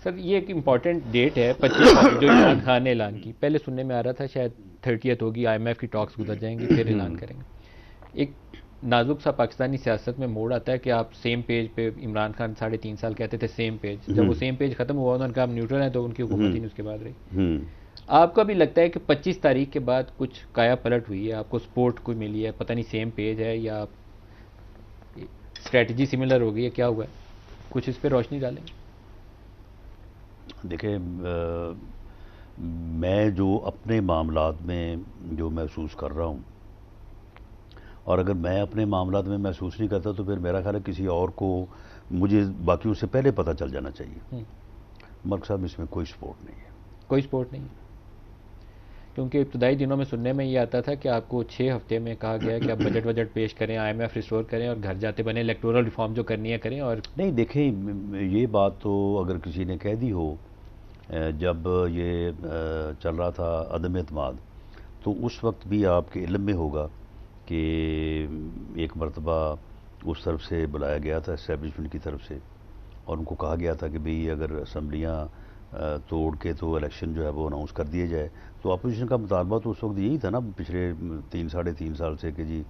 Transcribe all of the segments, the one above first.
سر یہ ایک important date ہے 25 تاریخ جو عمران خان نے اعلان کی. پہلے سننے میں آ رہا تھا شاید 30th ہوگی, آئی ایم ایف کی ٹاکس گزر جائیں گی پھر اعلان کریں گے. ایک نازک سا پاکستانی سیاست میں موڑ آتا ہے کہ آپ سیم پیج پہ, عمران خان 3.5 سال کہتے تھے سیم پیج, جب وہ سیم پیج ختم ہوا انہوں نے کہا ہم نیوٹرل ہیں, تو ان کی حکومت ہی نہیں اس کے بعد رہی. آپ کا بھی لگتا ہے کہ 25 تاریخ کے بعد کچھ کایا پلٹ ہوئی ہے, آپ کو سپورٹ کوئی ملی ہے, پتہ نہیں سیم پیج ہے یا اسٹریٹجی سملر ہو گئی ہے, کیا ہوا ہے, کچھ اس پہ روشنی ڈالیں گے؟ دیکھیں, میں جو اپنے معاملات میں جو محسوس کر رہا ہوں, اور اگر میں اپنے معاملات میں محسوس نہیں کرتا تو پھر میرا خیال ہے کسی اور کو مجھے باقیوں سے پہلے پتہ چل جانا چاہیے. ملک صاحب اس میں کوئی سپورٹ نہیں ہے. کوئی سپورٹ نہیں ہے, کیونکہ ابتدائی دنوں میں سننے میں یہ آتا تھا کہ آپ کو 6 ہفتے میں کہا گیا ہے کہ آپ بجٹ پیش کریں, آئی ایم ایف ریسٹور کریں اور گھر جاتے بنے الیکٹورل ریفارم جو کرنی ہے کریں. اور نہیں دیکھیں, یہ بات تو اگر کسی نے کہہ دی ہو جب یہ چل رہا تھا عدم اعتماد, تو اس وقت بھی آپ کے علم میں ہوگا کہ ایک مرتبہ اس طرف سے بلایا گیا تھا اسٹیبلشمنٹ کی طرف سے, اور ان کو کہا گیا تھا کہ بھئی اگر اسمبلیاں توڑ کے تو الیکشن جو ہے وہ اناؤنس کر دیا جائے. تو اپوزیشن کا مطالبہ تو اس وقت یہی تھا نا, پچھلے 3-3.5 سال سے, کہ جی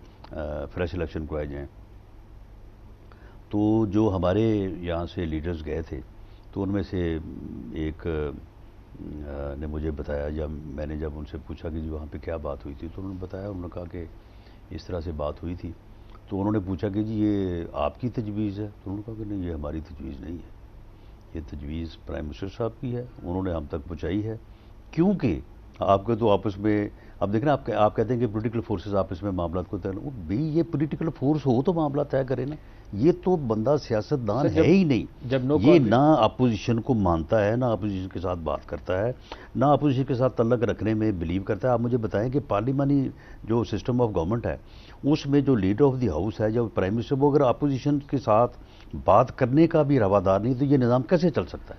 فریش الیکشن کروائے جائیں. تو جو ہمارے یہاں سے لیڈرز گئے تھے, تو ان میں سے ایک نے مجھے بتایا, میں نے جب ان سے پوچھا کہ جی وہاں پہ کیا بات ہوئی تھی, تو انہوں نے بتایا, انہوں نے کہا کہ اس طرح سے بات ہوئی تھی. تو انہوں نے پوچھا کہ جی یہ آپ کی تجویز ہے؟ تو انہوں نے کہا کہ نہیں, یہ ہماری تجویز نہیں ہے, یہ تجویز پرائم منسٹر صاحب کی ہے, انہوں نے ہم تک پہنچائی ہے. کیونکہ آپ کے تو آپس میں, اب دیکھنا آپ کہتے ہیں کہ پولیٹیکل فورسز آپس میں معاملات کو طے, بھئی یہ پولیٹیکل فورس ہو تو معاملات طے کرے نا. یہ تو بندہ سیاستدان ہے ہی نہیں, یہ نہ اپوزیشن کو مانتا ہے, نہ اپوزیشن کے ساتھ بات کرتا ہے, نہ اپوزیشن کے ساتھ تعلق رکھنے میں بلیو کرتا ہے. آپ مجھے بتائیں کہ پارلیمانی جو سسٹم آف گورنمنٹ ہے, اس میں جو لیڈر آف دی ہاؤس ہے, جو پرائم منسٹر, وہ اگر اپوزیشن کے ساتھ بات کرنے کا بھی روادار نہیں, تو یہ نظام کیسے چل سکتا ہے؟